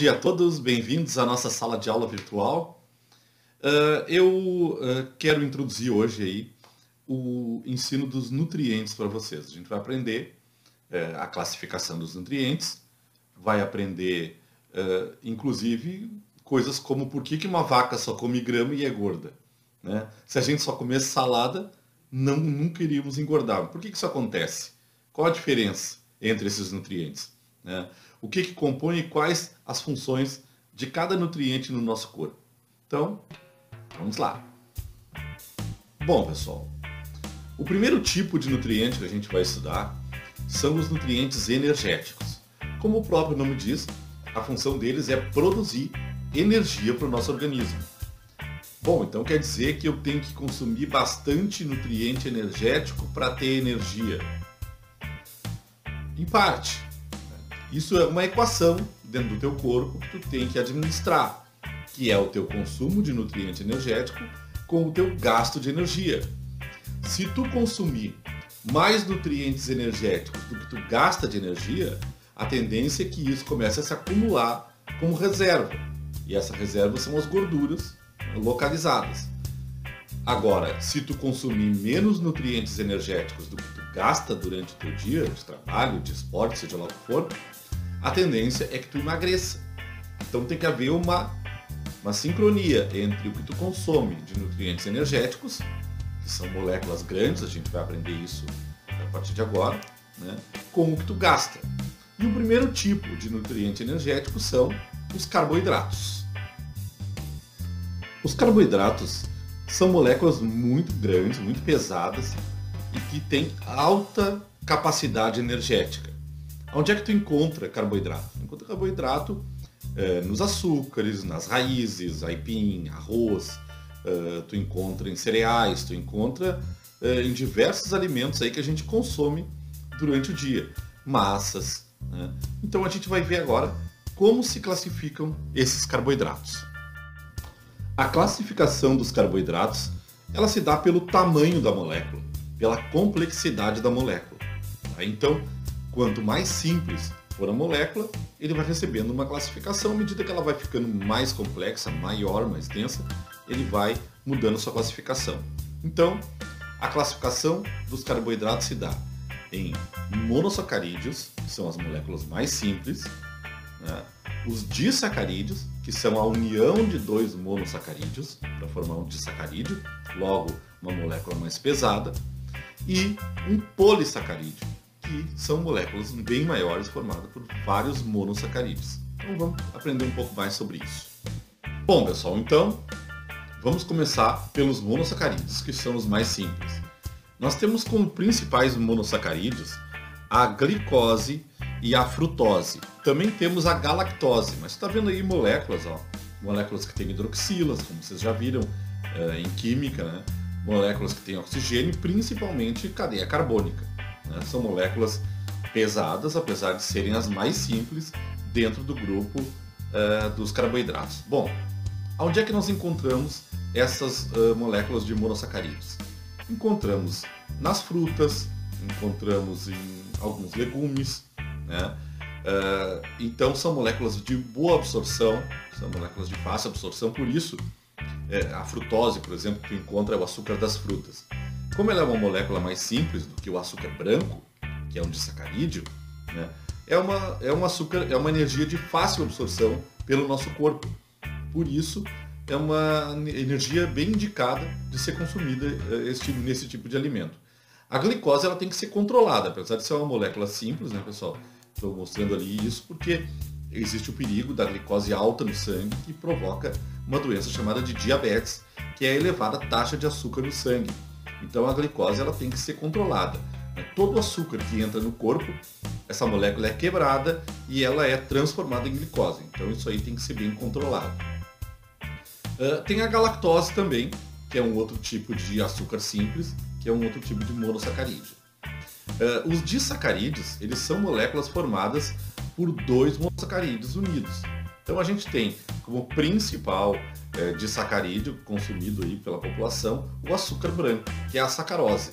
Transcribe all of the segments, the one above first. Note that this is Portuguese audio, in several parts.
Bom dia a todos, bem-vindos à nossa sala de aula virtual. Eu quero introduzir hoje aí o ensino dos nutrientes para vocês. A gente vai aprender a classificação dos nutrientes, vai aprender, inclusive, coisas como por que uma vaca só come grama e é gorda, né? Se a gente só comesse salada, nunca iríamos engordar. Por que isso acontece? Qual a diferença entre esses nutrientes, né? O que compõe e quais as funções de cada nutriente no nosso corpo. Então, vamos lá. Bom, pessoal, o primeiro tipo de nutriente que a gente vai estudar são os nutrientes energéticos. Como o próprio nome diz, a função deles é produzir energia para o nosso organismo. Bom, então quer dizer que eu tenho que consumir bastante nutriente energético para ter energia? Em parte. Isso é uma equação dentro do teu corpo que tu tem que administrar, que é o teu consumo de nutriente energético com o teu gasto de energia. Se tu consumir mais nutrientes energéticos do que tu gasta de energia, a tendência é que isso comece a se acumular como reserva. E essa reserva são as gorduras localizadas. Agora, se tu consumir menos nutrientes energéticos do que tu gasta durante o teu dia de trabalho, de esporte, seja lá o que for, a tendência é que tu emagreça. Então tem que haver uma sincronia entre o que tu consome de nutrientes energéticos, que são moléculas grandes, a gente vai aprender isso a partir de agora, né, com o que tu gasta. E o primeiro tipo de nutriente energético são os carboidratos. Os carboidratos são moléculas muito grandes, muito pesadas e que têm alta capacidade energética. Onde é que tu encontra carboidrato? Encontra carboidrato nos açúcares, nas raízes, aipim, arroz, tu encontra em cereais, tu encontra em diversos alimentos aí que a gente consome durante o dia, massas, né? Então a gente vai ver agora como se classificam esses carboidratos. A classificação dos carboidratos, ela se dá pelo tamanho da molécula, pela complexidade da molécula, tá? Então, quanto mais simples for a molécula, ele vai recebendo uma classificação. À medida que ela vai ficando mais complexa, maior, mais densa, ele vai mudando sua classificação. Então, a classificação dos carboidratos se dá em monossacarídeos, que são as moléculas mais simples, né? Os disacarídeos, que são a união de dois monossacarídeos para formar um disacarídeo, logo uma molécula mais pesada, e um polissacarídeo, que são moléculas bem maiores formadas por vários monossacarídeos. Então vamos aprender um pouco mais sobre isso. Bom, pessoal, então vamos começar pelos monossacarídeos, que são os mais simples. Nós temos como principais monossacarídeos a glicose e a frutose. Também temos a galactose, mas está vendo aí moléculas, moléculas que têm hidroxilas, como vocês já viram em química, né? Moléculas que têm oxigênio, principalmente cadeia carbônica. São moléculas pesadas, apesar de serem as mais simples dentro do grupo dos carboidratos. Bom, onde é que nós encontramos essas moléculas de monossacarídeos? Encontramos nas frutas, encontramos em alguns legumes, né? Então são moléculas de boa absorção, são moléculas de fácil absorção, por isso a frutose, por exemplo, que tu encontra é o açúcar das frutas. Como ela é uma molécula mais simples do que o açúcar branco, que é um disacarídeo, né, é uma energia de fácil absorção pelo nosso corpo. Por isso, é uma energia bem indicada de ser consumida nesse tipo de alimento. A glicose ela tem que ser controlada, apesar de ser uma molécula simples, né, pessoal? Estou mostrando ali isso porque existe o perigo da glicose alta no sangue que provoca uma doença chamada de diabetes, que é a elevada taxa de açúcar no sangue. Então a glicose ela tem que ser controlada. Todo o açúcar que entra no corpo, essa molécula é quebrada e ela é transformada em glicose. Então isso aí tem que ser bem controlado. Tem a galactose também, que é um outro tipo de açúcar simples, que é um outro tipo de monossacarídeo. Os disacarídeos, eles são moléculas formadas por dois monossacarídeos unidos. Então a gente tem como principal disacarídeo consumido aí pela população o açúcar branco, que é a sacarose.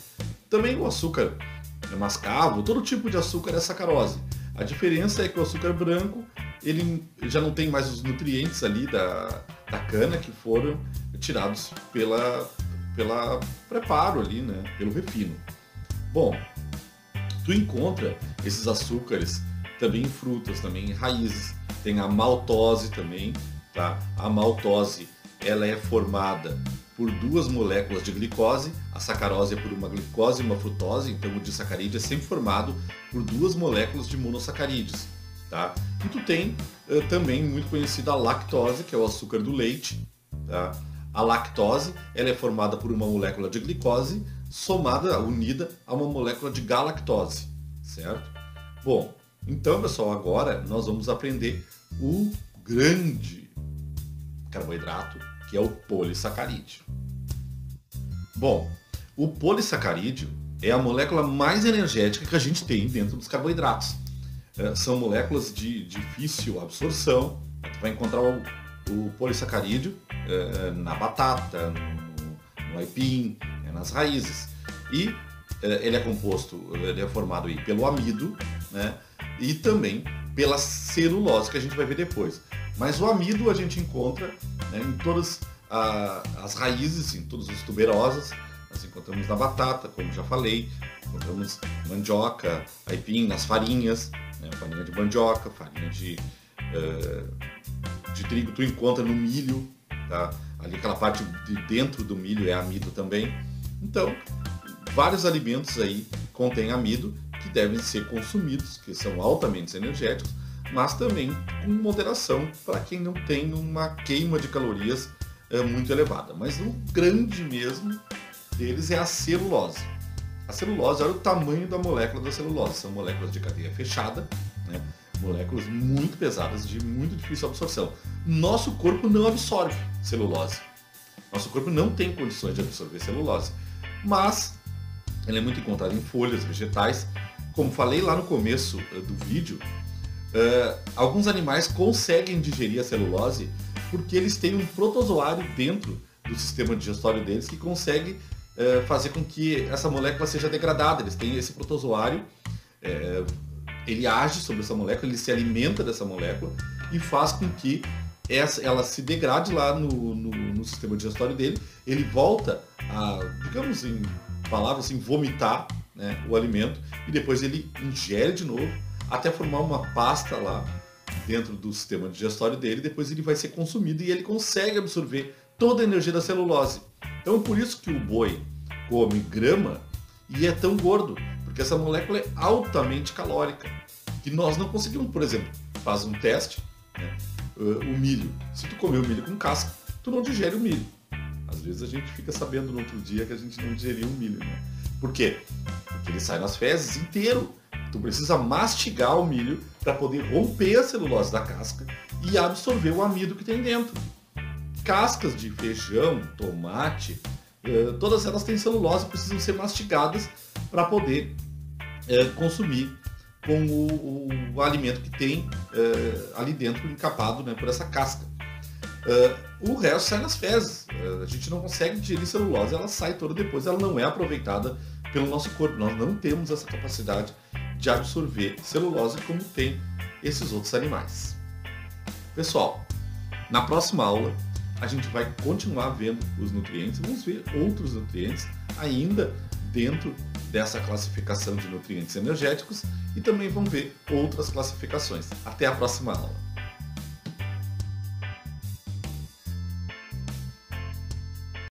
Também o açúcar mascavo, todo tipo de açúcar é sacarose. A diferença é que o açúcar branco ele já não tem mais os nutrientes ali da cana que foram tirados pela preparo ali, né? Pelo refino. Bom, tu encontra esses açúcares também em frutas, também em raízes. Tem a maltose também, tá? A maltose, ela é formada por duas moléculas de glicose. A sacarose é por uma glicose e uma frutose, então o disacarídeo é sempre formado por duas moléculas de monossacarídeos, tá? E tu tem também muito conhecida a lactose, que é o açúcar do leite, tá? A lactose, ela é formada por uma molécula de glicose unida a uma molécula de galactose, certo? Bom, então, pessoal, agora nós vamos aprender o grande carboidrato, que é o polissacarídeo. Bom, o polissacarídeo é a molécula mais energética que a gente tem dentro dos carboidratos. São moléculas de difícil absorção. Tu vai encontrar o polissacarídeo na batata, no aipim, nas raízes. E ele é formado aí pelo amido, né? E também pela celulose, que a gente vai ver depois. Mas o amido a gente encontra, né, em todas as raízes, em todas as tuberosas. Nós encontramos na batata, como já falei, encontramos mandioca, aipim, nas farinhas, né, farinha de mandioca, farinha de trigo, tu encontra no milho, tá? Ali aquela parte de dentro do milho é amido também. Então, vários alimentos aí contêm amido que devem ser consumidos, que são altamente energéticos, mas também com moderação para quem não tem uma queima de calorias muito elevada. Mas o grande mesmo deles é a celulose. A celulose, olha o tamanho da molécula da celulose. São moléculas de cadeia fechada, né? Moléculas muito pesadas, de muito difícil absorção. Nosso corpo não absorve celulose. Nosso corpo não tem condições de absorver celulose. Mas ela é muito encontrada em folhas vegetais. Como falei lá no começo do vídeo, alguns animais conseguem digerir a celulose porque eles têm um protozoário dentro do sistema digestório deles que consegue fazer com que essa molécula seja degradada. Eles têm esse protozoário, ele age sobre essa molécula, ele se alimenta dessa molécula e faz com que ela se degrade lá no sistema digestório dele. Ele volta a, digamos em palavras assim, vomitar, né, o alimento, e depois ele ingere de novo até formar uma pasta lá dentro do sistema digestório dele. Depois ele vai ser consumido e ele consegue absorver toda a energia da celulose. Então por isso que o boi come grama e é tão gordo, porque essa molécula é altamente calórica, que nós não conseguimos. Por exemplo, faz um teste, né, o milho. Se tu comer o milho com casca, tu não digere o milho. Às vezes a gente fica sabendo no outro dia que a gente não digeriu o milho, né? Por quê? Porque ele sai nas fezes inteiro. Tu precisa mastigar o milho para poder romper a celulose da casca e absorver o amido que tem dentro. Cascas de feijão, tomate, todas elas têm celulose, precisam ser mastigadas para poder consumir com o alimento que tem ali dentro, encapado, né, por essa casca. O resto sai nas fezes. A gente não consegue digerir celulose, ela sai toda depois, ela não é aproveitada pelo nosso corpo. Nós não temos essa capacidade de absorver celulose como tem esses outros animais. Pessoal, na próxima aula a gente vai continuar vendo os nutrientes, vamos ver outros nutrientes ainda dentro dessa classificação de nutrientes energéticos e também vamos ver outras classificações. Até a próxima aula.